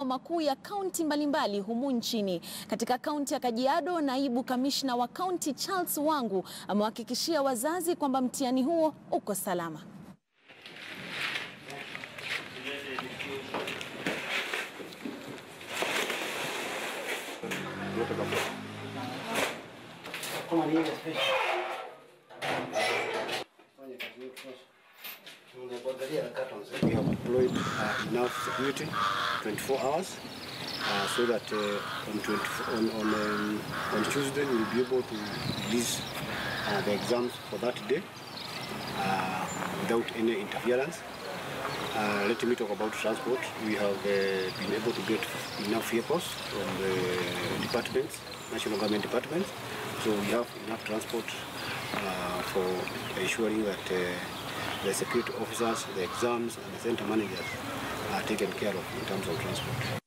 Makuu ya kaunti mbalimbali humu nchini. Katika kaunti ya Kajiado, naibu kamishna wa kaunti Charles Wangu amewahakikishia wazazi kwamba mtihani huo uko salama. We have deployed enough security 24 hours so that on Tuesday we will be able to release the exams for that day without any interference. Let me talk about transport. We have been able to get enough vehicles from the departments, national government departments. So we have enough transport for ensuring that the security officers, the exams and the center managers are taken care of in terms of transport.